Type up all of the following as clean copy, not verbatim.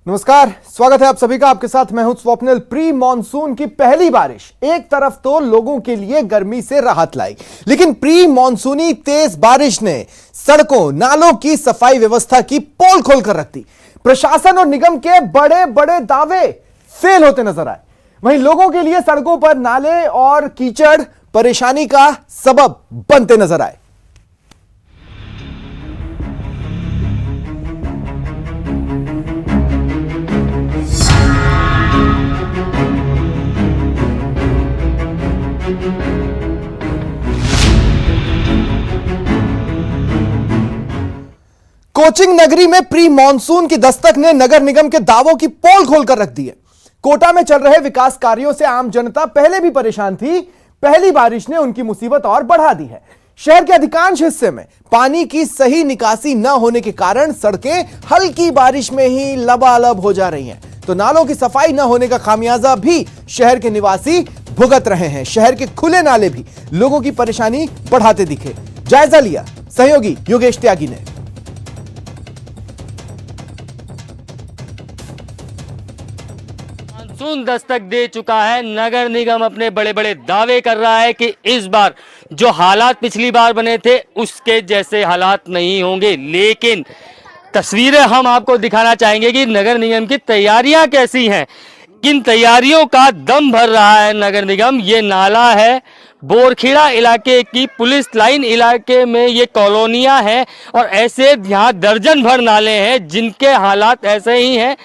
नमस्कार, स्वागत है आप सभी का। आपके साथ मैं हूं स्वप्निल। प्री मॉनसून की पहली बारिश एक तरफ तो लोगों के लिए गर्मी से राहत लाई, लेकिन प्री मॉनसूनी तेज बारिश ने सड़कों नालों की सफाई व्यवस्था की पोल खोलकर रख दी। प्रशासन और निगम के बड़े बड़े दावे फेल होते नजर आए। वहीं लोगों के लिए सड़कों पर नाले और कीचड़ परेशानी का सबब बनते नजर आए। कोचिंग नगरी में प्री मॉनसून की दस्तक ने नगर निगम के दावों की पोल खोलकर रख दी है। कोटा में चल रहे विकास कार्यों से आम जनता पहले भी परेशान थी, पहली बारिश ने उनकी मुसीबत और बढ़ा दी है। शहर के अधिकांश हिस्से में पानी की सही निकासी न होने के कारण सड़कें हल्की बारिश में ही लबालब हो जा रही हैं, तो नालों की सफाई न होने का खामियाजा भी शहर के निवासी भुगत रहे हैं। शहर के खुले नाले भी लोगों की परेशानी बढ़ाते दिखे। जायजा लिया सहयोगी योगेश त्यागी ने। मानसून दस्तक दे चुका है। नगर निगम अपने बड़े बड़े दावे कर रहा है कि इस बार जो हालात पिछली बार बने थे उसके जैसे हालात नहीं होंगे, लेकिन तस्वीरें हम आपको दिखाना चाहेंगे कि नगर निगम की तैयारियां कैसी हैं। किन तैयारियों का दम भर रहा है नगर निगम। ये नाला है बोरखेड़ा इलाके की पुलिस लाइन इलाके में, ये कॉलोनियां हैं और ऐसे यहाँ दर्जन भर नाले हैं जिनके हालात ऐसे ही हैं।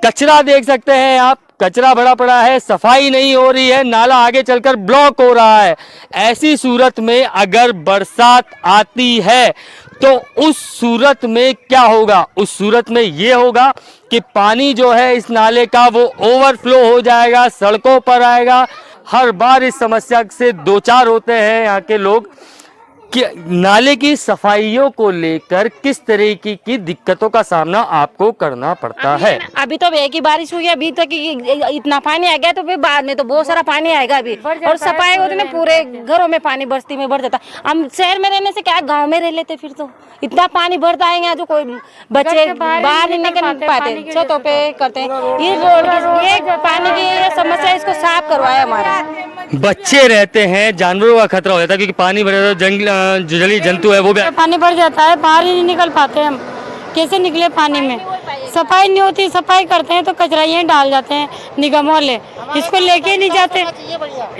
कचरा देख सकते हैं आप, कचरा भरा पड़ा है, सफाई नहीं हो रही है, नाला आगे चलकर ब्लॉक हो रहा है। ऐसी सूरत में अगर बरसात आती है तो उस सूरत में क्या होगा? उस सूरत में ये होगा कि पानी जो है इस नाले का वो ओवरफ्लो हो जाएगा, सड़कों पर आएगा। हर बार इस समस्या से दो चार होते हैं यहाँ के लोग कि नाले की सफाइयों को लेकर किस तरीके की दिक्कतों का सामना आपको करना पड़ता है। अभी तो एक ही बारिश हुई है, अभी तक इतना पानी आ गया, तो फिर बाद में तो बहुत सारा पानी आएगा अभी, और सफाई होती है पूरे घरों में पानी बस्ती में भर जाता। हम शहर में रहने से क्या गांव में रह लेते, फिर तो इतना पानी भरता है यहाँ जो कोई बच्चे बाहर नहीं निकल पाते, छतों पे करते हैं। ये रोड की ये पानी की समस्या, इसको साफ करवाया हमारा। बच्चे रहते हैं, जानवरों का खतरा हो जाता है क्योंकि पानी भरे तो जंगली जंतु है वो भी पानी भर जाता है, बाहर ही नहीं निकल पाते हम। कैसे निकले पानी में? सफाई नहीं होती, सफाई करते हैं तो कचरा यहीं डाल जाते हैं निगम वाले, इसको लेके ही नहीं जाते।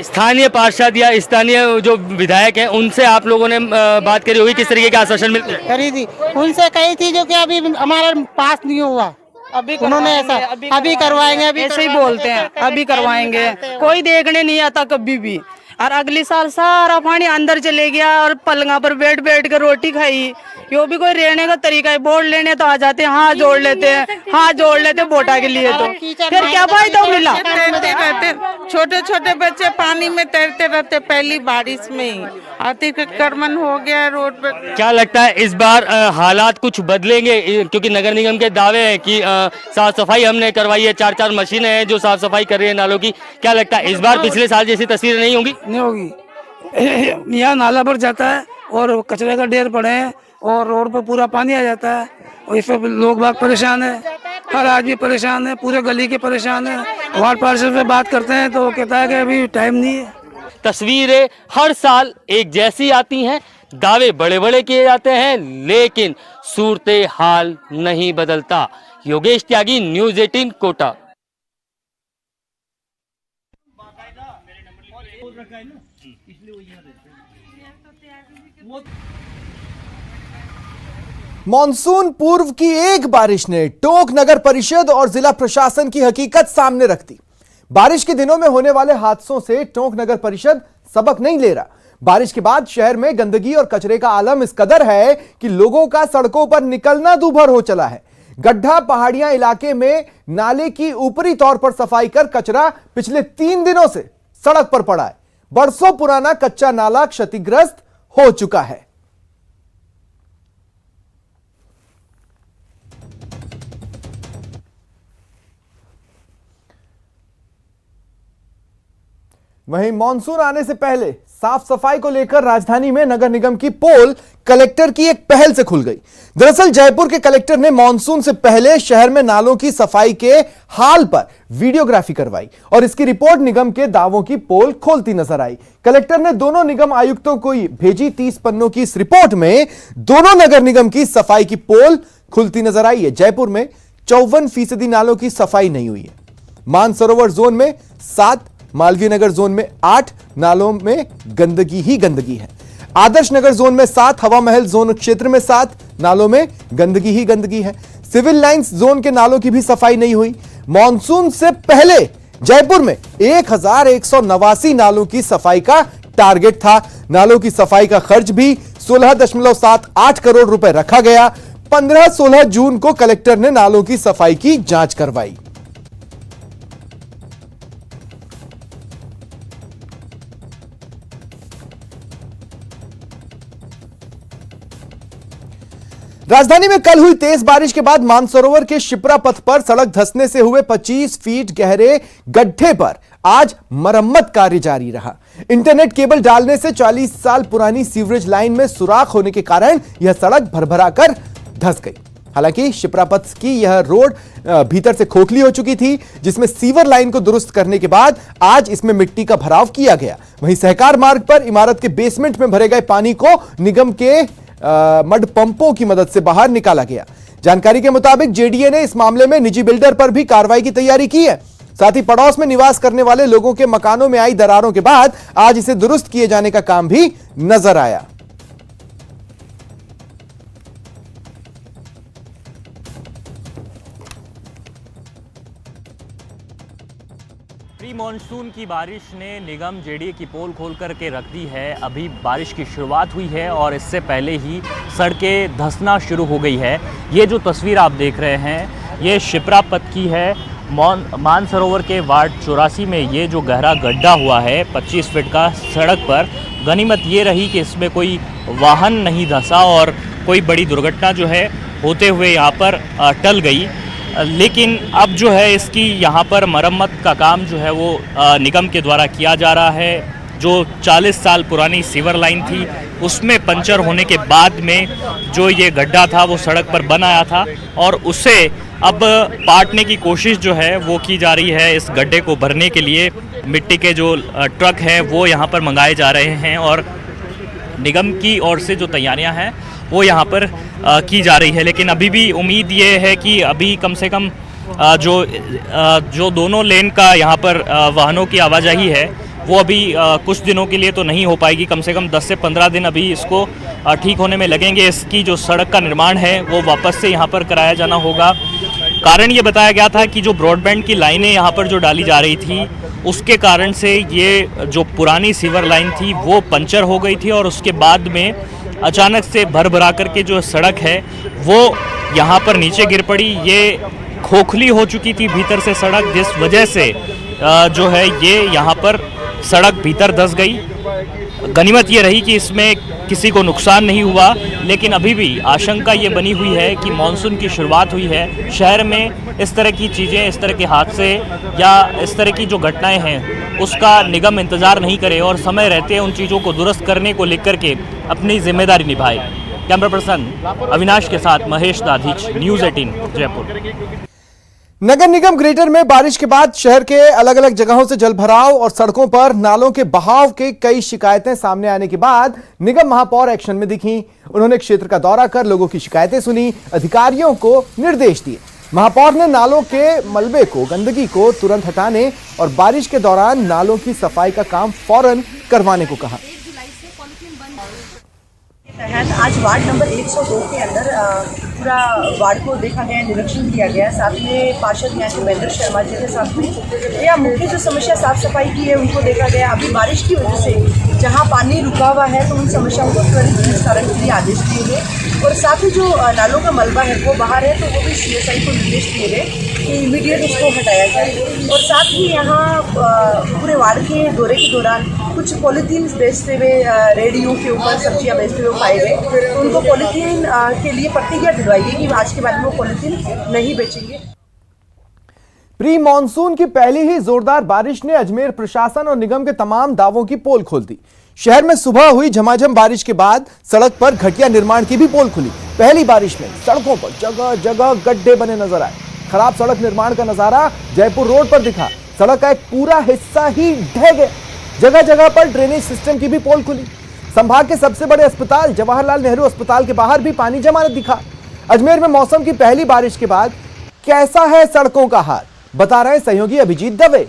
स्थानीय पार्षद या स्थानीय जो विधायक हैं उनसे आप लोगों ने बात करी होगी, किस तरीके का आश्वासन मिलते हैं? करी थी, उनसे कही थी जो कि अभी हमारे पास नहीं हुआ। अभी उन्होंने ऐसा अभी करवाएंगे, अभी ऐसे ही बोलते हैं, अभी करवाएंगे। कोई देखने नहीं आता कभी भी। और अगले साल सारा पानी अंदर चले गया और पलंगा पर बैठ बैठ कर रोटी खाई। यो भी कोई रहने का तरीका है। वोट लेने तो आ जाते हैं, हाथ जोड़ लेते हैं, हाथ जोड़ लेते वोटा के लिए, तो फिर क्या फायदा मिला? तैरते रहते, छोटे छोटे बच्चे पानी में तैरते रहते पहली बारिश में ही। अतिक्रमण हो गया रोड पर। क्या लगता है इस बार हालात कुछ बदलेंगे? क्योंकि नगर निगम के दावे हैं कि साफ सफाई हमने करवाई है, 4-4 मशीनें हैं जो साफ सफाई कर रही है नालों की। क्या लगता है इस बार पिछले साल जैसी तस्वीरें नहीं होंगी? नहीं होगी। यहाँ नाला भर जाता है और कचरे का ढेर पड़े हैं और रोड पर पूरा पानी आ जाता है और इस पर लोग बाग परेशान है, हर आदमी परेशान है, पूरे गली के परेशान है। वार्ड पार्षद से बात करते हैं तो कहता है कि अभी टाइम नहीं है। तस्वीरें हर साल एक जैसी आती हैं, दावे बड़े बड़े किए जाते हैं, लेकिन सूरत हाल नहीं बदलता। योगेश त्यागी, न्यूज़ 18 कोटा। मॉनसून पूर्व की एक बारिश ने टोंक नगर परिषद और जिला प्रशासन की हकीकत सामने रख दी। बारिश के दिनों में होने वाले हादसों से टोंक नगर परिषद सबक नहीं ले रहा। बारिश के बाद शहर में गंदगी और कचरे का आलम इस कदर है कि लोगों का सड़कों पर निकलना दूभर हो चला है। गड्ढा पहाड़ियां इलाके में नाले की ऊपरी तौर पर सफाई कर कचरा पिछले 3 दिनों से सड़क पर पड़ा है। बरसों पुराना कच्चा नाला क्षतिग्रस्त हो चुका है। वहीं मॉनसून आने से पहले साफ सफाई को लेकर राजधानी में नगर निगम की पोल कलेक्टर की एक पहल से खुल गई। दरअसल जयपुर के कलेक्टर ने मानसून से पहले शहर में नालों की सफाई के हाल पर वीडियोग्राफी करवाई और इसकी रिपोर्ट निगम के दावों की पोल खोलती नजर आई। कलेक्टर ने दोनों निगम आयुक्तों को भेजी 30 पन्नों की इस रिपोर्ट में दोनों नगर निगम की सफाई की पोल खुलती नजर आई है। जयपुर में 54% नालों की सफाई नहीं हुई है। मानसरोवर जोन में 7, मालवीय नगर जोन में 8 नालों में गंदगी ही गंदगी है। आदर्श नगर जोन में 7, हवा महल जोन क्षेत्र में 7 नालों में गंदगी ही गंदगी है। सिविल लाइंस जोन के नालों की भी सफाई नहीं हुई। मॉनसून से पहले जयपुर में 1189 नालों की सफाई का टारगेट था। नालों की सफाई का खर्च भी 16.78 करोड़ रुपए रखा गया। 15-16 जून को कलेक्टर ने नालों की सफाई की जांच करवाई। राजधानी में कल हुई तेज बारिश के बाद मानसरोवर के शिप्रा पथ पर सड़क धंसने से हुए 25 फीट गहरे गड्ढे पर आज मरम्मत कार्य जारी रहा। इंटरनेट केबल डालने से 40 साल पुरानी सीवरेज लाइन में सुराख होने के कारण यह सड़क भरभरा कर धंस गई। हालांकि शिप्रा पथ की यह रोड भीतर से खोखली हो चुकी थी, जिसमें सीवर लाइन को दुरुस्त करने के बाद आज इसमें मिट्टी का भराव किया गया। वहीं सहकार मार्ग पर इमारत के बेसमेंट में भरे गए पानी को निगम के मड पंपों की मदद से बाहर निकाला गया। जानकारी के मुताबिक जेडीए ने इस मामले में निजी बिल्डर पर भी कार्रवाई की तैयारी की है। साथ ही पड़ोस में निवास करने वाले लोगों के मकानों में आई दरारों के बाद आज इसे दुरुस्त किए जाने का काम भी नजर आया। प्री मॉनसून की बारिश ने निगम जेडीए की पोल खोल करके रख दी है। अभी बारिश की शुरुआत हुई है और इससे पहले ही सड़कें धंसना शुरू हो गई है। ये जो तस्वीर आप देख रहे हैं ये शिप्रा पथ की है। मानसरोवर के वार्ड 84 में ये जो गहरा गड्ढा हुआ है 25 फीट का सड़क पर, गनीमत ये रही कि इसमें कोई वाहन नहीं धंसा और कोई बड़ी दुर्घटना जो है होते हुए यहाँ पर टल गई। लेकिन अब जो है इसकी यहाँ पर मरम्मत का काम जो है वो निगम के द्वारा किया जा रहा है। जो 40 साल पुरानी सीवर लाइन थी उसमें पंचर होने के बाद में जो ये गड्ढा था वो सड़क पर बन आया था और उसे अब पाटने की कोशिश जो है वो की जा रही है। इस गड्ढे को भरने के लिए मिट्टी के जो ट्रक हैं वो यहाँ पर मंगाए जा रहे हैं और निगम की ओर से जो तैयारियां हैं वो यहाँ पर की जा रही है। लेकिन अभी भी उम्मीद ये है कि अभी कम से कम जो दोनों लेन का यहाँ पर वाहनों की आवाजाही है वो अभी कुछ दिनों के लिए तो नहीं हो पाएगी। कम से कम 10 से 15 दिन अभी इसको ठीक होने में लगेंगे। इसकी जो सड़क का निर्माण है वो वापस से यहाँ पर कराया जाना होगा। कारण ये बताया गया था कि जो ब्रॉडबैंड की लाइनें यहाँ पर जो डाली जा रही थी उसके कारण से ये जो पुरानी सीवर लाइन थी वो पंचर हो गई थी और उसके बाद में अचानक से भर भरा करके जो सड़क है वो यहाँ पर नीचे गिर पड़ी। ये खोखली हो चुकी थी भीतर से सड़क, जिस वजह से जो है ये यहाँ पर सड़क भीतर धंस गई। गनीमत ये रही कि इसमें किसी को नुकसान नहीं हुआ, लेकिन अभी भी आशंका ये बनी हुई है कि मानसून की शुरुआत हुई है। शहर में इस तरह की चीज़ें, इस तरह के हादसे या इस तरह की जो घटनाएं हैं उसका निगम इंतज़ार नहीं करे और समय रहते उन चीज़ों को दुरुस्त करने को लेकर के अपनी जिम्मेदारी निभाए। कैमरा पर्सन अविनाश के साथ महेश दाधीच, न्यूज़ 18 जयपुर। नगर निगम ग्रेटर में बारिश के बाद शहर के अलग अलग जगहों से जलभराव और सड़कों पर नालों के बहाव के कई शिकायतें सामने आने के बाद निगम महापौर एक्शन में दिखी। उन्होंने क्षेत्र का दौरा कर लोगों की शिकायतें सुनी, अधिकारियों को निर्देश दिए। महापौर ने नालों के मलबे को, गंदगी को तुरंत हटाने और बारिश के दौरान नालों की सफाई का काम फौरन करवाने को कहा। आज वार्ड नंबर 102 के अंदर पूरा वार्ड को देखा गया, निरीक्षण किया गया। साथ में पार्षद यहाँ के महेंद्र शर्मा जी के साथ में या मुख्य जो समस्या साफ सफाई की है उनको देखा गया। अभी बारिश की वजह से जहाँ पानी रुका हुआ है तो उन समस्याओं को त्वरित निस्तारण के लिए आदेश दिए गए और साथ ही जो नालों का मलबा है वो बाहर है तो वो भी CSI को निर्देश दिए गए कि इमीडिएट उसको हटाया जाए। और साथ ही यहाँ पूरे वार्ड के दौरे के दौरान कुछ पॉलीथीन बेचते हुए रेडियो के ऊपर सब्जियां बेचते हुए पाए गए, तो उनको पॉलीथीन के लिए प्रतिज्ञा दिलवाई गई कि आज के बाद में वो पॉलीथीन नहीं बेचेंगे। प्री मॉनसून की पहली ही जोरदार बारिश ने अजमेर प्रशासन और निगम के तमाम दावों की पोल खोल दी। शहर में सुबह हुई झमाझम बारिश के बाद सड़क पर घटिया निर्माण की भी पोल खुली। पहली बारिश में सड़कों पर जगह जगह गड्ढे बने नजर आए। खराब सड़क निर्माण का नजारा जयपुर रोड पर दिखा। सड़क का एक पूरा हिस्सा ही ढह गया। जगह जगह पर ड्रेनेज सिस्टम की भी पोल खुली। संभाग के सबसे बड़े अस्पताल जवाहरलाल नेहरू अस्पताल के बाहर भी पानी जमा दिखा। अजमेर में मौसम की पहली बारिश के बाद कैसा है सड़कों का हाल, बता रहे हैं सहयोगी अभिजीत दवे।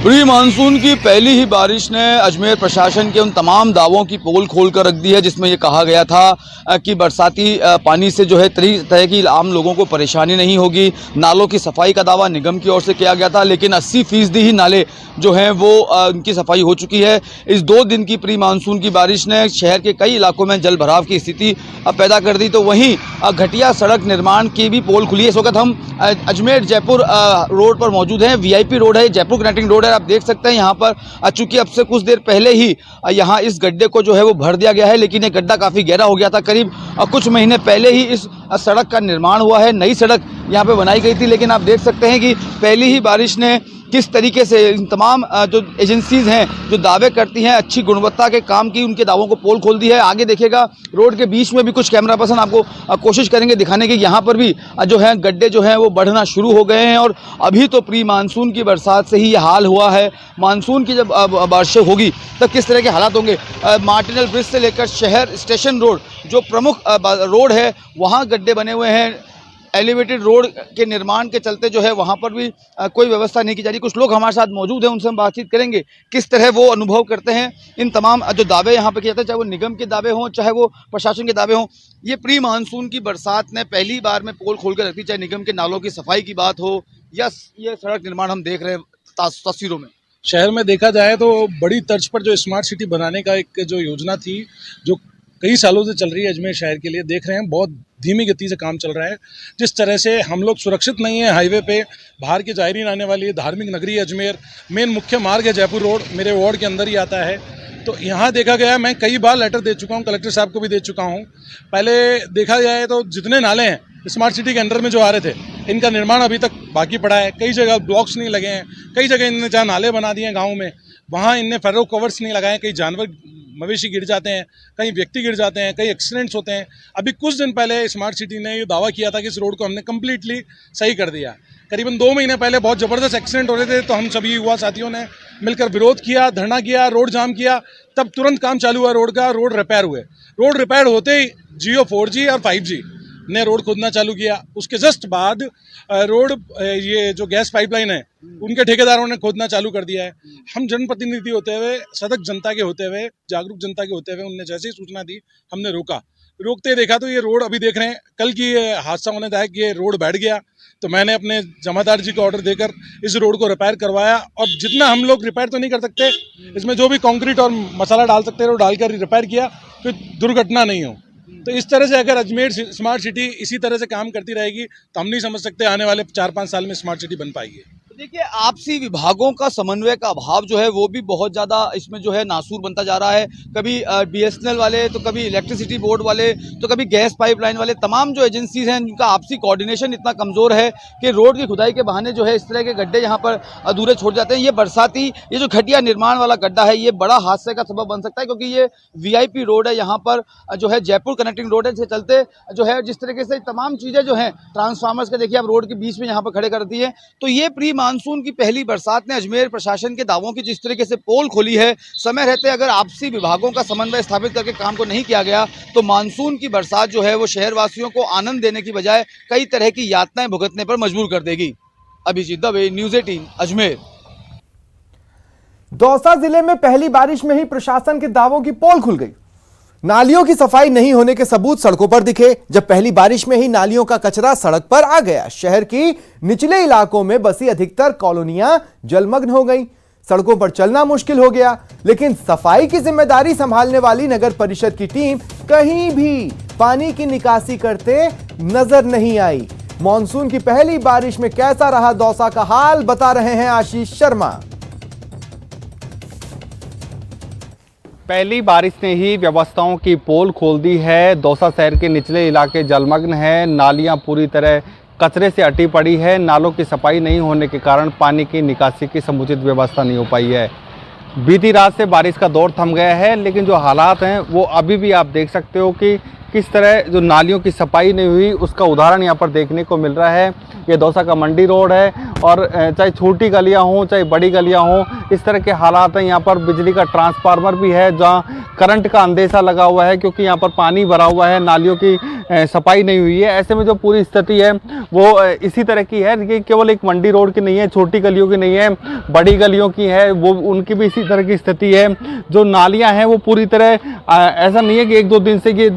प्री मानसून की पहली ही बारिश ने अजमेर प्रशासन के उन तमाम दावों की पोल खोल कर रख दी है जिसमें ये कहा गया था कि बरसाती पानी से जो है तरह की आम लोगों को परेशानी नहीं होगी। नालों की सफाई का दावा निगम की ओर से किया गया था, लेकिन 80% ही नाले जो हैं वो उनकी सफाई हो चुकी है। इस 2 दिन की प्री मानसून की बारिश ने शहर के कई इलाकों में जल भराव की स्थिति पैदा कर दी। तो वहीं घटिया सड़क निर्माण की भी पोल खुली है। इस वक्त हम अजमेर जयपुर रोड पर मौजूद हैं। VIP रोड है, जयपुर कनेक्टिंग रोड है। आप देख सकते हैं यहाँ पर चूंकि अब से कुछ देर पहले ही यहाँ इस गड्ढे को जो है वो भर दिया गया है, लेकिन ये गड्ढा काफ़ी गहरा हो गया था। करीब कुछ महीने पहले ही इस सड़क का निर्माण हुआ है। नई सड़क यहाँ पे बनाई गई थी, लेकिन आप देख सकते हैं कि पहली ही बारिश ने किस तरीके से इन तमाम जो एजेंसीज हैं जो दावे करती हैं अच्छी गुणवत्ता के काम की, उनके दावों को पोल खोल दी है। आगे देखिएगा रोड के बीच में भी कुछ कैमरा पर्सन आपको कोशिश करेंगे दिखाने की। यहाँ पर भी जो है गड्ढे जो हैं वो बढ़ना शुरू हो गए हैं और अभी तो प्री मानसून की बरसात से ही ये हाल हुआ है। मानसून की जब बारिशें होगी तब किस तरह के हालात होंगे। मार्टिनल ब्रिज से लेकर शहर स्टेशन रोड जो प्रमुख रोड है वहाँ गड्ढे बने हुए हैं। एलिवेटेड रोड के निर्माण के चलते जो है वहाँ पर भी कोई व्यवस्था नहीं की जा रही। कुछ लोग हमारे साथ मौजूद हैं, उनसे हम बातचीत करेंगे किस तरह वो अनुभव करते हैं इन तमाम जो दावे यहाँ पे किए जाते हैं, चाहे वो निगम के दावे हों चाहे वो प्रशासन के दावे हों। ये प्री मानसून की बरसात ने पहली बार में पोल खोल कर रखी, चाहे निगम के नालों की सफाई की बात हो या ये सड़क निर्माण हम देख रहे हैं तस्वीरों में। शहर में देखा जाए तो बड़ी तर्ज पर जो स्मार्ट सिटी बनाने का एक जो योजना थी जो कई सालों से चल रही है अजमेर शहर के लिए, देख रहे हैं बहुत धीमी गति से काम चल रहा है। जिस तरह से हम लोग सुरक्षित नहीं है हाईवे पे, बाहर के जायरीन आने वाली धार्मिक नगरी है अजमेर, मेन मुख्य मार्ग है जयपुर रोड, मेरे वार्ड के अंदर ही आता है। तो यहाँ देखा गया, मैं कई बार लेटर दे चुका हूँ, कलेक्टर साहब को भी दे चुका हूँ। पहले देखा जाए तो जितने नाले हैं स्मार्ट सिटी के अंडर में जो आ रहे थे, इनका निर्माण अभी तक बाकी पड़ा है। कई जगह ब्लॉक्स नहीं लगे हैं, कई जगह इनने जहाँ नाले बना दिए हैं गाँव में, वहाँ इनने फेरो कवर्स नहीं लगाए। कई जानवर मवेशी गिर जाते हैं, कहीं व्यक्ति गिर जाते हैं, कई एक्सीडेंट्स होते हैं। अभी कुछ दिन पहले स्मार्ट सिटी ने ये दावा किया था कि इस रोड को हमने कम्प्लीटली सही कर दिया। करीबन 2 महीने पहले बहुत ज़बरदस्त एक्सीडेंट हो रहे थे, तो हम सभी युवा साथियों ने मिलकर विरोध किया, धरना किया, रोड जाम किया। तब तुरंत काम चालू हुआ रोड का, रोड रिपेयर हुए। रोड रिपेयर होते ही जियो 4G और 5G ने रोड खोदना चालू किया। उसके जस्ट बाद रोड ये जो गैस पाइपलाइन है उनके ठेकेदारों ने खोदना चालू कर दिया है। हम जनप्रतिनिधि होते हुए, सतर्क जनता के होते हुए, जागरूक जनता के होते हुए, उनने जैसे ही सूचना दी हमने रोका। रोकते देखा तो ये रोड अभी देख रहे हैं, कल की ये हादसा होने था कि ये रोड बैठ गया। तो मैंने अपने जमादार जी को ऑर्डर देकर इस रोड को रिपेयर करवाया। और जितना हम लोग रिपेयर तो नहीं कर सकते, इसमें जो भी कंक्रीट और मसाला डाल सकते हैं वो डालकर रिपेयर किया कि दुर्घटना नहीं हो। तो इस तरह से अगर अजमेर स्मार्ट सिटी इसी तरह से काम करती रहेगी तो हम नहीं समझ सकते आने वाले 4-5 साल में स्मार्ट सिटी बन पाएगी। देखिए, आपसी विभागों का समन्वय का अभाव जो है वो भी बहुत ज़्यादा इसमें जो है नासूर बनता जा रहा है। कभी BSNL वाले, तो कभी इलेक्ट्रिसिटी बोर्ड वाले, तो कभी गैस पाइपलाइन वाले, तमाम जो एजेंसीज हैं जिनका आपसी कोऑर्डिनेशन इतना कमज़ोर है कि रोड की खुदाई के बहाने जो है इस तरह के गड्ढे यहाँ पर अधूरे छोड़ जाते हैं। ये बरसाती ये जो घटिया निर्माण वाला गड्ढा है ये बड़ा हादसे का सबब बन सकता है, क्योंकि ये VIP रोड है, यहाँ पर जो है जयपुर कनेक्टिंग रोड है, इसके चलते जो है जिस तरीके से तमाम चीज़ें जो हैं ट्रांसफार्मर्स के देखिए आप रोड के बीच में यहाँ पर खड़े कर दी है। तो ये प्री मानसून की पहली बरसात ने अजमेर प्रशासन के दावों की जिस तरीके से पोल खोली है, समय रहते अगर आपसी विभागों का समन्वय स्थापित करके काम को नहीं किया गया तो मानसून की बरसात जो है वो शहरवासियों को आनंद देने की बजाय कई तरह की यातनाएं भुगतने पर मजबूर कर देगी। अभिजीत दवे, न्यूज़ 18 अजमेर। दौसा जिले में पहली बारिश में ही प्रशासन के दावों की पोल खुल गई। नालियों की सफाई नहीं होने के सबूत सड़कों पर दिखे। जब पहली बारिश में ही नालियों का कचरा सड़क पर आ गया, शहर की निचले इलाकों में बसी अधिकतर कॉलोनियां जलमग्न हो गईं। सड़कों पर चलना मुश्किल हो गया, लेकिन सफाई की जिम्मेदारी संभालने वाली नगर परिषद की टीम कहीं भी पानी की निकासी करते नजर नहीं आई। मॉनसून की पहली बारिश में कैसा रहा दौसा का हाल, बता रहे हैं आशीष शर्मा। पहली बारिश ने ही व्यवस्थाओं की पोल खोल दी है। दौसा शहर के निचले इलाके जलमग्न हैं, नालियां पूरी तरह कचरे से अटी पड़ी है। नालों की सफाई नहीं होने के कारण पानी की निकासी की समुचित व्यवस्था नहीं हो पाई है। बीती रात से बारिश का दौर थम गया है, लेकिन जो हालात हैं वो अभी भी आप देख सकते हो कि किस तरह जो नालियों की सफाई नहीं हुई उसका उदाहरण यहाँ पर देखने को मिल रहा है। ये दौसा का मंडी रोड है और चाहे छोटी गलियाँ हों चाहे बड़ी गलियाँ हों, इस तरह के हालात हैं। यहाँ पर बिजली का ट्रांसफार्मर भी है जहाँ करंट का अंदेशा लगा हुआ है, क्योंकि यहाँ पर पानी भरा हुआ है, नालियों की सफाई नहीं हुई है। ऐसे में जो पूरी स्थिति है वो इसी तरह की है कि केवल एक मंडी रोड की नहीं है, छोटी गलियों की नहीं है, बड़ी गलियों की है, वो उनकी भी इसी तरह की स्थिति है। जो नालियाँ हैं वो पूरी तरह ऐसा नहीं है कि 1-2 दिन से कि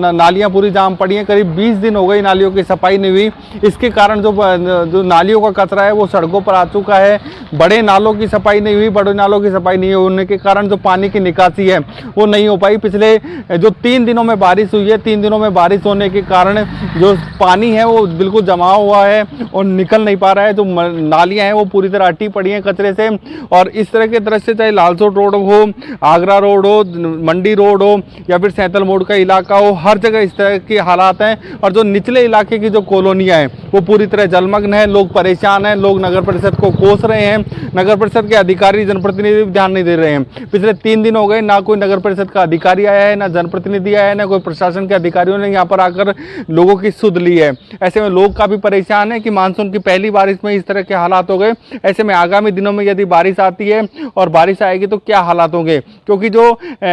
नालियाँ पूरी जाम पड़ी हैं, करीब 20 दिन हो गई नालियों की सफाई नहीं हुई। इसके कारण जो नालियों का कचरा है वो सड़कों पर आ चुका है। बड़े नालों की सफाई नहीं हुई, बड़े नालों की सफाई नहीं होने के कारण जो पानी की निकासी है वो नहीं हो पाई। पिछले जो 3 दिनों में बारिश हुई है, 3 दिनों में बारिश होने के कारण जो पानी है वो बिल्कुल जमा हुआ है और निकल नहीं पा रहा है। जो नालियाँ हैं वो पूरी तरह अटी पड़ी हैं कचरे से। और इस तरह के दृश्य चाहे लालसोट रोड हो, आगरा रोड हो, मंडी रोड हो या फिर सैंतल मोड़ का इलाका हो, हर जगह इस तरह के हालात हैं। और जो निचले इलाके की जो कॉलोनियाँ हैं वो पूरी तरह जलमग्न है, लोग परेशान हैं, लोग नगर परिषद को कोस रहे हैं। नगर परिषद के अधिकारी जनप्रतिनिधि ध्यान नहीं दे रहे हैं। पिछले 3 दिन हो गए, ना कोई नगर परिषद का अधिकारी आया है, ना जनप्रतिनिधि आया है, ना कोई प्रशासन के अधिकारियों ने यहाँ पर आकर लोगों की सुध ली है। ऐसे में लोग काफ़ी परेशान हैं कि मानसून की पहली बारिश में इस तरह के हालात हो गए। ऐसे में आगामी दिनों में यदि बारिश आती है और बारिश आएगी तो क्या हालात होंगे, क्योंकि जो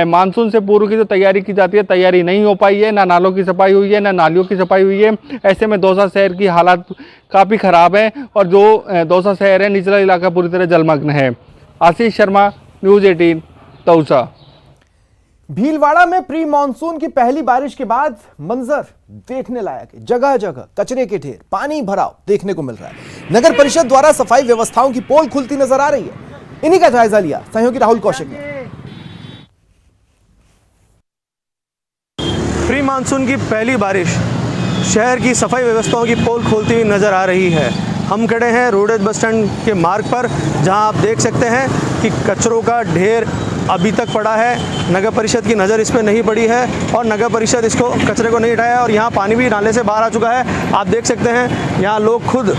मानसून से पूर्व की जो तैयारी की जाती है तैयारी नहीं हो पाई है, ना नालों की सफाई हुई है, ना नालियों की सफाई हुई है। ऐसे में दौसा शहर की हालात काफ़ी ख़राब है और जो दौसा शहर है निचला इलाका पूरी तरह जलमग्न है। आशीष शर्मा, न्यूज़ 18, दौसा। भीलवाड़ा में प्री मानसून की पहली बारिश के बाद मंजर देखने लायक है। जगह जगह कचरे के ढेर, पानी भराव देखने को मिल रहा है। नगर परिषद द्वारा सफाई व्यवस्थाओं की पोल खुलती नजर आ रही है। इन्हीं का जायजा लिया सहयोगी राहुल कौशिक ने। प्री मानसून की पहली बारिश शहर की सफाई व्यवस्थाओं की पोल खोलती हुई नजर आ रही है। हम खड़े हैं रोडेज बस स्टैंड के मार्ग पर, जहां आप देख सकते हैं कि कचरों का ढेर अभी तक पड़ा है। नगर परिषद की नज़र इस पर नहीं पड़ी है और नगर परिषद इसको कचरे को नहीं हटाया और यहाँ पानी भी नाले से बाहर आ चुका है। आप देख सकते हैं यहाँ लोग खुद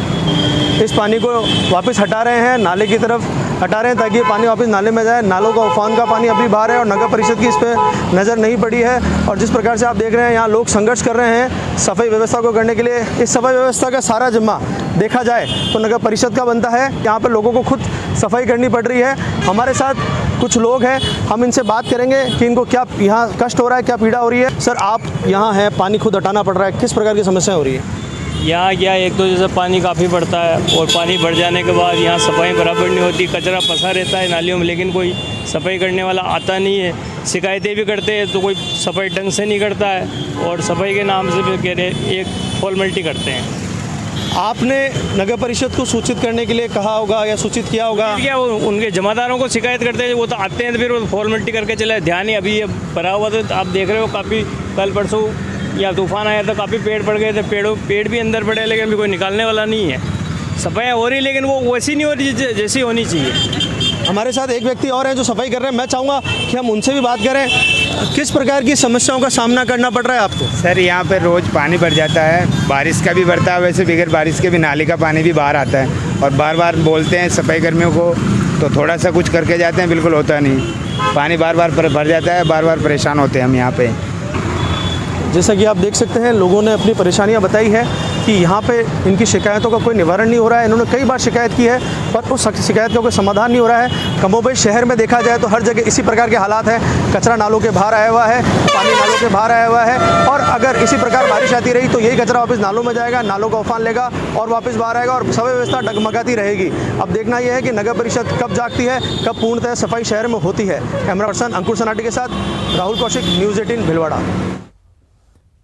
इस पानी को वापस हटा रहे हैं, नाले की तरफ हटा रहे हैं ताकि ये पानी वापस नाले में जाए। नालों का उफान का पानी अभी बाहर है और नगर परिषद की इस पर नज़र नहीं पड़ी है। और जिस प्रकार से आप देख रहे हैं यहाँ लोग संघर्ष कर रहे हैं सफाई व्यवस्था को करने के लिए। इस सफाई व्यवस्था का सारा जिम्मा देखा जाए तो नगर परिषद का बनता है। यहाँ पर लोगों को खुद सफाई करनी पड़ रही है। हमारे साथ कुछ लोग हैं, हम इनसे बात करेंगे कि इनको क्या यहाँ कष्ट हो रहा है, क्या पीड़ा हो रही है। सर, आप यहाँ हैं, पानी खुद हटाना पड़ रहा है, किस प्रकार की समस्या हो रही है? यहाँ क्या, एक तो जैसे पानी काफ़ी बढ़ता है और पानी बढ़ जाने के बाद यहाँ सफाई बराबर नहीं होती, कचरा फंसा रहता है नालियों में, लेकिन कोई सफाई करने वाला आता नहीं है। शिकायतें भी करते हैं तो कोई सफाई ढंग से नहीं करता है और सफाई के नाम से भी कह रहे एक फॉर्मेलिटी करते हैं। आपने नगर परिषद को सूचित करने के लिए कहा होगा या सूचित किया होगा? क्या वो उनके जमादारों को शिकायत करते हैं, वो तो आते हैं तो फिर वो फॉर्मेलिटी करके चले। ध्यान ही अभी ये भरा हुआ तो आप देख रहे हो, काफ़ी कल परसों या तूफान आया था, काफ़ी पेड़ पड़ गए थे, पेड़ भी अंदर पड़े, लेकिन अभी कोई निकालने वाला नहीं है। सफाई हो रही लेकिन वो वैसी नहीं हो रही जैसी होनी चाहिए। हमारे साथ एक व्यक्ति और हैं जो सफाई कर रहे हैं, मैं चाहूँगा कि हम उनसे भी बात करें। किस प्रकार की समस्याओं का सामना करना पड़ रहा है आपको? सर, यहाँ पर रोज़ पानी भर जाता है, बारिश का भी बढ़ता है, वैसे बगैर बारिश के भी नाली का पानी भी बाहर आता है और बार बार बोलते हैं सफाई कर्मियों को तो थोड़ा सा कुछ करके जाते हैं, बिल्कुल होता नहीं। पानी बार बार भर जाता है, बार बार परेशान होते हैं हम यहाँ पे। जैसा कि आप देख सकते हैं लोगों ने अपनी परेशानियां बताई है कि यहाँ पे इनकी शिकायतों का कोई निवारण नहीं हो रहा है। इन्होंने कई बार शिकायत की है पर उस शिकायत का कोई समाधान नहीं हो रहा है। कमोबेश शहर में देखा जाए तो हर जगह इसी प्रकार के हालात हैं। कचरा नालों के बाहर आया हुआ है, पानी नालों के बाहर आया हुआ है और अगर इसी प्रकार बारिश आती रही तो यही कचरा वापस नालों में जाएगा, नालों का उफान लेगा और वापस बाहर आएगा और सफाई व्यवस्था डगमगाती रहेगी। अब देखना यह है कि नगर परिषद कब जागती है, कब पूर्णतः सफाई शहर में होती है। कैमरा पर्सन अंकुर सनाटी के साथ राहुल कौशिक, न्यूज़ 18 भीलवाड़ा।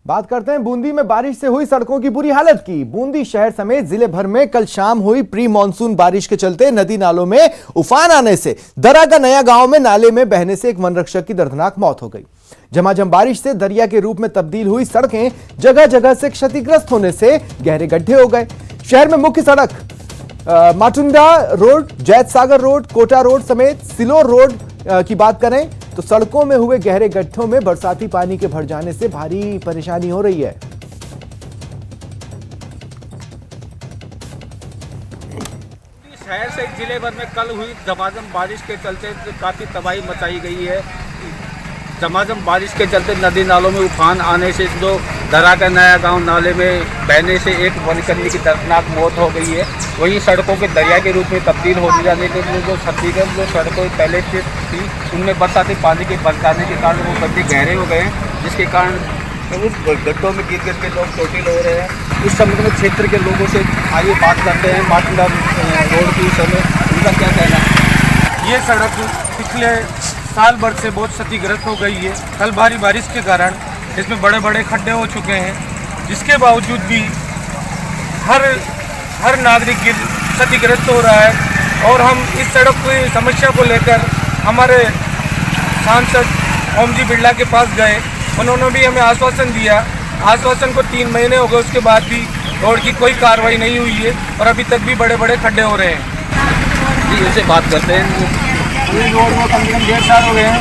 बात करते हैं बूंदी में बारिश से हुई सड़कों की बुरी हालत की। बूंदी शहर समेत जिले भर में कल शाम हुई प्री मानसून बारिश के चलते नदी नालों में उफान आने से दरा का नया गांव में नाले में बहने से एक वनरक्षक की दर्दनाक मौत हो गई। झमाझम बारिश से दरिया के रूप में तब्दील हुई सड़कें जगह जगह से क्षतिग्रस्त होने से गहरे गड्ढे हो गए। शहर में मुख्य सड़क माटुंडा रोड, जैत सागर रोड, कोटा रोड समेत सिलोर रोड की बात करें तो सड़कों में हुए गहरे गड्ढों में बरसाती पानी के भर जाने से भारी परेशानी हो रही है। शहर से जिले भर में कल हुई झमाझम बारिश के चलते काफ़ी तबाही मचाई गई है। झमाझम बारिश के चलते नदी नालों में उफान आने से जो दरा का नया गांव नाले में बहने से एक वनकन्या की दर्दनाक मौत हो गई है। वहीं सड़कों के दरिया के रूप में तब्दील होने जाने के लिए जो क्षतिग्रस्त जो सड़कों पहले से थी उनमें बरसाती पानी के बरस जाने के कारण वो गड्ढे गहरे हो गए हैं, जिसके कारण उस गड्ढों में गिर गिर के लोग चोटिल हो रहे हैं। इस संबंध में क्षेत्र के लोगों से आइए बात करते हैं। माटिंडा रोड की समय उनका क्या कहना है? ये सड़क पिछले साल भर से बहुत क्षतिग्रस्त हो गई है। कल भारी बारिश के कारण इसमें बड़े बड़े खड्डे हो चुके हैं, जिसके बावजूद भी हर नागरिक क्षतिग्रस्त हो रहा है। और हम इस सड़क की समस्या को लेकर हमारे सांसद ओम जी बिरला के पास गए। उन्होंने भी हमें आश्वासन दिया। आश्वासन को 3 महीने हो गए, उसके बाद भी रोड की कोई कार्रवाई नहीं हुई है और अभी तक भी बड़े बड़े खड्डे हो रहे हैं। जी, इनसे बात करते हैं। रोड में कम से कम 1.5 साल हो गए हैं,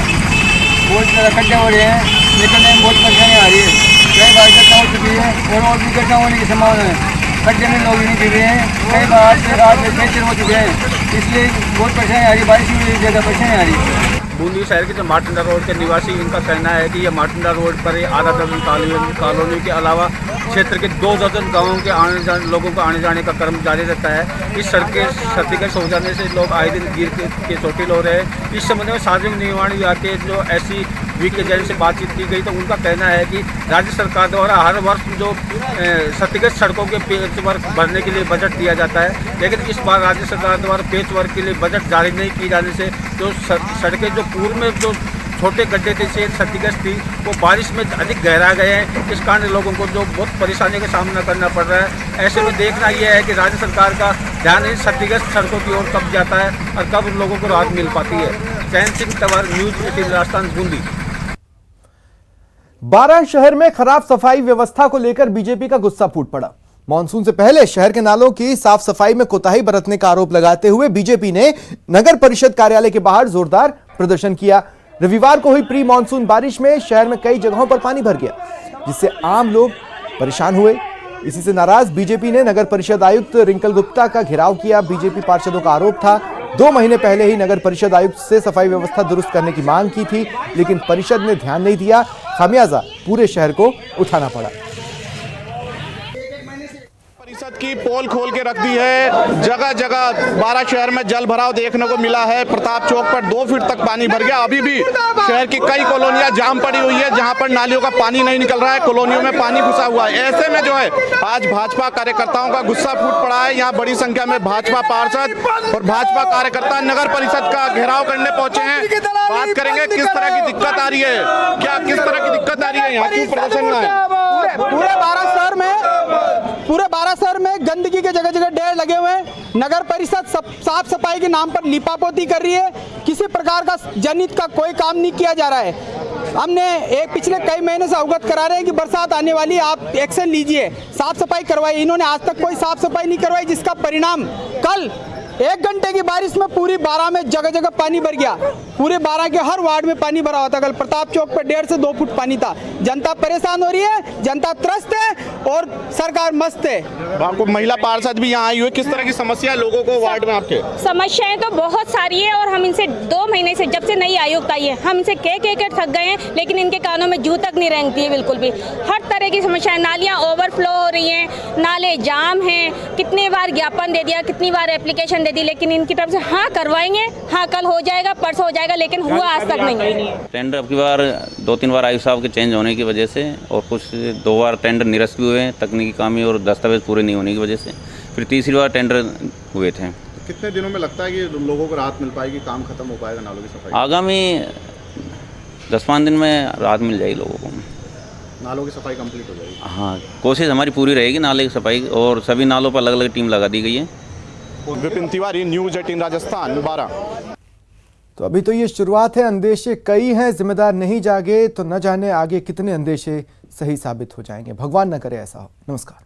बहुत ज़्यादा खड्डे हो रहे हैं, निकलने में बहुत परेशानी आ रही है। कई बार घटना हो चुकी है और भी घटना होने की संभावना है। खड्डे में लोग नहीं गिर रहे हैं, कई बार से रात में फ्रैक्चर हो चुके हैं, इसलिए बहुत परेशानी आ रही है। बारिश की ज़्यादा परेशानी आ रही है। बूंदी शहर के जो माटिंडा रोड के निवासी, इनका कहना है कि यह माटिंडा रोड पर आधा दर्जन कॉलोनी के अलावा क्षेत्र के 2 दर्जन गाँवों के लोगों का आने जाने का क्रम जारी रहता है। इस सड़क के क्षतिग्रस्त हो जाने से लोग आए दिन गिर के चोटिल हो रहे हैं। इस संबंध में सार्वजनिक निर्माण विभाग के जो ऐसी वीक के जरिए से बातचीत की गई, तो उनका कहना है कि राज्य सरकार द्वारा हर वर्ष जो क्षतिग्रस्त सड़कों के पेच वर्क भरने के लिए बजट दिया जाता है, लेकिन इस बार राज्य सरकार द्वारा पेच वर्क के लिए बजट जारी नहीं किए जाने से जो सड़कें जो पूर्व में जो छोटे गड्ढे थे से क्षतिग्रस्त थी, वो बारिश में अधिक गहरा गए हैं। इस कारण लोगों को जो बहुत परेशानी का सामना करना पड़ रहा है। ऐसे में देखना यह है कि राज्य सरकार का ध्यान इन क्षतिग्रस्त सड़कों की ओर कब जाता है और कब लोगों को राहत मिल पाती है। चैन सिंह तंवर, न्यूज़ 18 राजस्थान, बूंदी। बारां शहर में खराब सफाई व्यवस्था को लेकर बीजेपी का गुस्सा फूट पड़ा। मानसून से पहले शहर के नालों की साफ सफाई में कोताही बरतने का आरोप लगाते हुए बीजेपी ने नगर परिषद कार्यालय के बाहर जोरदार प्रदर्शन किया। रविवार को हुई प्री मानसून बारिश में शहर में कई जगहों पर पानी भर गया, जिससे आम लोग परेशान हुए। इसी से नाराज बीजेपी ने नगर परिषद आयुक्त रिंकल गुप्ता का घेराव किया। बीजेपी पार्षदों का आरोप था 2 महीने पहले ही नगर परिषद आयुक्त से सफाई व्यवस्था दुरुस्त करने की मांग की थी, लेकिन परिषद ने ध्यान नहीं दिया। खामियाजा पूरे शहर को उठाना पड़ा। परिषद की पोल खोल के रख दी है। जगह जगह बारां शहर में जल भराव देखने को मिला है। प्रताप चौक पर 2 फीट तक पानी भर गया। अभी भी शहर की कई कॉलोनियां जाम पड़ी हुई है, जहां पर नालियों का पानी नहीं निकल रहा है, कॉलोनियों में पानी घुसा हुआ है। ऐसे में जो है आज भाजपा कार्यकर्ताओं का गुस्सा फूट पड़ा है। यहाँ बड़ी संख्या में भाजपा पार्षद और भाजपा कार्यकर्ता नगर परिषद का घेराव करने पहुंचे हैं। बात करेंगे किस तरह की दिक्कत आ रही है, क्या किस तरह की दिक्कत आ रही है, यहाँ क्यों प्रदर्शन में है। पूरे बारां शहर में गंदगी के जगह जगह ढेर लगे हुए हैं। नगर परिषद साफ सफाई के नाम पर लीपापोती कर रही है। किसी प्रकार का जनहित का कोई काम नहीं किया जा रहा है। हमने पिछले कई महीने से अवगत करा रहे हैं कि बरसात आने वाली, आप एक्शन लीजिए, साफ सफाई करवाइए। इन्होंने आज तक कोई साफ सफाई नहीं करवाई, जिसका परिणाम कल 1 घंटे की बारिश में पूरी बारां में जगह जगह पानी भर गया। पूरे बारां के हर वार्ड में पानी भरा हुआ था। कल प्रताप चौक पर 1.5 से 2 फुट पानी था। जनता परेशान हो रही है, जनता त्रस्त है और सरकार मस्त है। आपको महिला पार्षद भी यहाँ आई हुई, किस तरह की समस्या लोगों को वार्ड में आपके? समस्याएं तो बहुत सारी है और हम इनसे 2 महीने से, जब से नई आयुक्त आई है, हम इनसे कह थक गए हैं, लेकिन इनके कानों में जू तक नहीं रेंगती है बिल्कुल भी। हर तरह की समस्याएं, नालियाँ ओवरफ्लो हो रही हैं, नाले जाम हैं। कितनी बार ज्ञापन दे दिया, कितनी बार एप्लीकेशन दे दी, लेकिन इनकी तरफ से हाँ करवाएंगे, हाँ कल हो जाएगा, परसों हो जाएगा, लेकिन हुआ आज तक नहीं। टेंडर अब की बार 2-3 बार आयुक्त साहब के चेंज होने की वजह से और कुछ 2 बार टेंडर निरस्त भी हुए तकनीकी खामी और दस्तावेज पूरे नहीं होने की वजह से। फिर तीसरी बार टेंडर हुए थे। कितने दिनों में लगता है कि लोगों को राहत मिल पाएगी, काम खत्म हो पाएगा नालों की सफाई? आगामी 10-5 दिन में राहत मिल जाएगी लोगों को, नालों की सफाई कंप्लीट हो जाएगी। हाँ, कोशिश हमारी पूरी रहेगी नाले की सफाई, और सभी नालों पर अलग अलग टीम लगा दी गई है। विपिन तिवारी, न्यूज़ 18 राजस्थान, बारां। तो अभी तो ये शुरुआत है, अंदेशे कई हैं। जिम्मेदार नहीं जागे तो न जाने आगे कितने अंदेशे सही साबित हो जाएंगे। भगवान न करे ऐसा हो। नमस्कार।